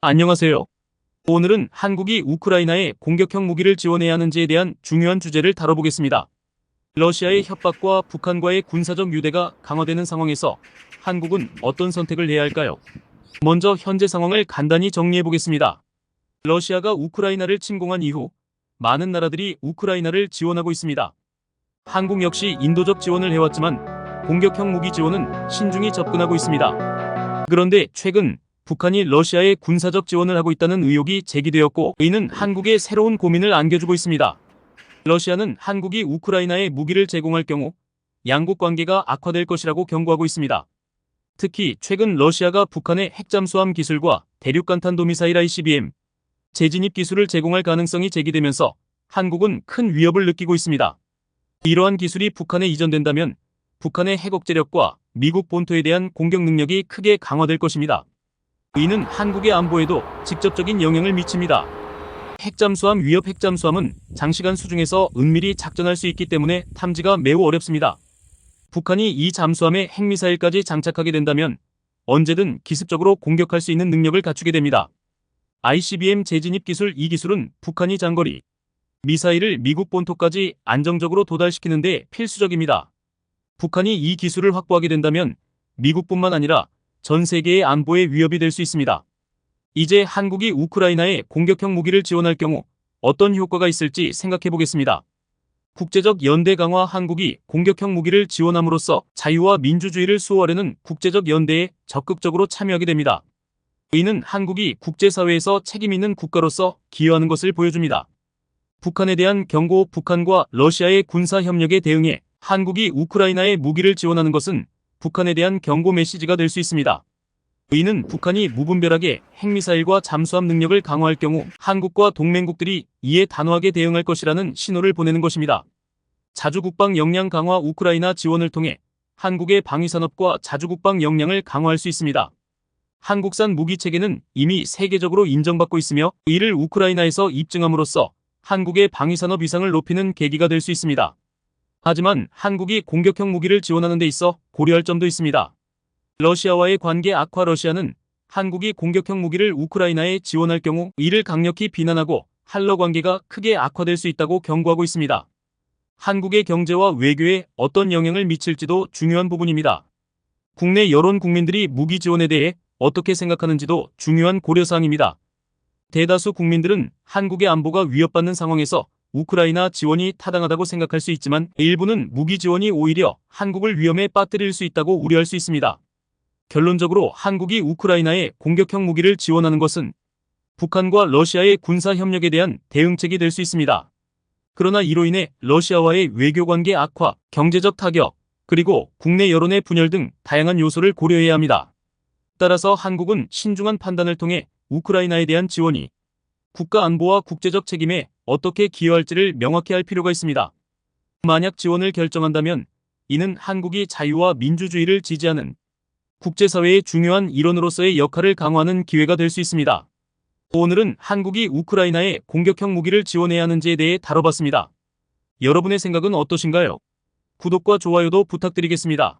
안녕하세요. 오늘은 한국이 우크라이나에 공격형 무기를 지원해야 하는지에 대한 중요한 주제를 다뤄보겠습니다. 러시아의 협박과 북한과의 군사적 유대가 강화되는 상황에서 한국은 어떤 선택을 해야 할까요? 먼저 현재 상황을 간단히 정리해보겠습니다. 러시아가 우크라이나를 침공한 이후 많은 나라들이 우크라이나를 지원하고 있습니다. 한국 역시 인도적 지원을 해왔지만 공격형 무기 지원은 신중히 접근하고 있습니다. 그런데 최근 북한이 러시아에 군사적 지원을 하고 있다는 의혹이 제기되었고, 이는 한국에 새로운 고민을 안겨주고 있습니다. 러시아는 한국이 우크라이나에 무기를 제공할 경우 양국 관계가 악화될 것이라고 경고하고 있습니다. 특히 최근 러시아가 북한의 핵잠수함 기술과 대륙간탄도미사일 ICBM 재진입 기술을 제공할 가능성이 제기되면서 한국은 큰 위협을 느끼고 있습니다. 이러한 기술이 북한에 이전된다면 북한의 핵억제력과 미국 본토에 대한 공격 능력이 크게 강화될 것입니다. 이는 한국의 안보에도 직접적인 영향을 미칩니다. 핵잠수함 위협 핵잠수함은 장시간 수중에서 은밀히 작전할 수 있기 때문에 탐지가 매우 어렵습니다. 북한이 이 잠수함에 핵미사일까지 장착하게 된다면 언제든 기습적으로 공격할 수 있는 능력을 갖추게 됩니다. ICBM 재진입 기술, 이 기술은 북한이 장거리 미사일을 미국 본토까지 안정적으로 도달시키는 데 필수적입니다. 북한이 이 기술을 확보하게 된다면 미국뿐만 아니라 전 세계의 안보에 위협이 될 수 있습니다. 이제 한국이 우크라이나에 공격형 무기를 지원할 경우 어떤 효과가 있을지 생각해 보겠습니다. 국제적 연대 강화. 한국이 공격형 무기를 지원함으로써 자유와 민주주의를 수호하려는 국제적 연대에 적극적으로 참여하게 됩니다. 이는 한국이 국제사회에서 책임 있는 국가로서 기여하는 것을 보여줍니다. 북한에 대한 경고. 북한과 러시아의 군사협력에 대응해 한국이 우크라이나에 무기를 지원하는 것은 북한에 대한 경고 메시지가 될 수 있습니다. 이는 북한이 무분별하게 핵미사일과 잠수함 능력을 강화할 경우 한국과 동맹국들이 이에 단호하게 대응할 것이라는 신호를 보내는 것입니다. 자주국방 역량 강화. 우크라이나 지원을 통해 한국의 방위산업과 자주국방 역량을 강화할 수 있습니다. 한국산 무기체계는 이미 세계적으로 인정받고 있으며 이를 우크라이나에서 입증함으로써 한국의 방위산업 위상을 높이는 계기가 될 수 있습니다. 하지만 한국이 공격형 무기를 지원하는 데 있어 고려할 점도 있습니다. 러시아와의 관계 악화. 러시아는 한국이 공격형 무기를 우크라이나에 지원할 경우 이를 강력히 비난하고 한러 관계가 크게 악화될 수 있다고 경고하고 있습니다. 한국의 경제와 외교에 어떤 영향을 미칠지도 중요한 부분입니다. 국내 여론, 국민들이 무기 지원에 대해 어떻게 생각하는지도 중요한 고려사항입니다. 대다수 국민들은 한국의 안보가 위협받는 상황에서 우크라이나 지원이 타당하다고 생각할 수 있지만 일부는 무기 지원이 오히려 한국을 위험에 빠뜨릴 수 있다고 우려할 수 있습니다. 결론적으로 한국이 우크라이나에 공격형 무기를 지원하는 것은 북한과 러시아의 군사협력에 대한 대응책이 될 수 있습니다. 그러나 이로 인해 러시아와의 외교관계 악화, 경제적 타격, 그리고 국내 여론의 분열 등 다양한 요소를 고려해야 합니다. 따라서 한국은 신중한 판단을 통해 우크라이나에 대한 지원이 국가 안보와 국제적 책임에 어떻게 기여할지를 명확히 할 필요가 있습니다. 만약 지원을 결정한다면 이는 한국이 자유와 민주주의를 지지하는 국제사회의 중요한 일원으로서의 역할을 강화하는 기회가 될 수 있습니다. 오늘은 한국이 우크라이나에 공격형 무기를 지원해야 하는지에 대해 다뤄봤습니다. 여러분의 생각은 어떠신가요? 구독과 좋아요도 부탁드리겠습니다.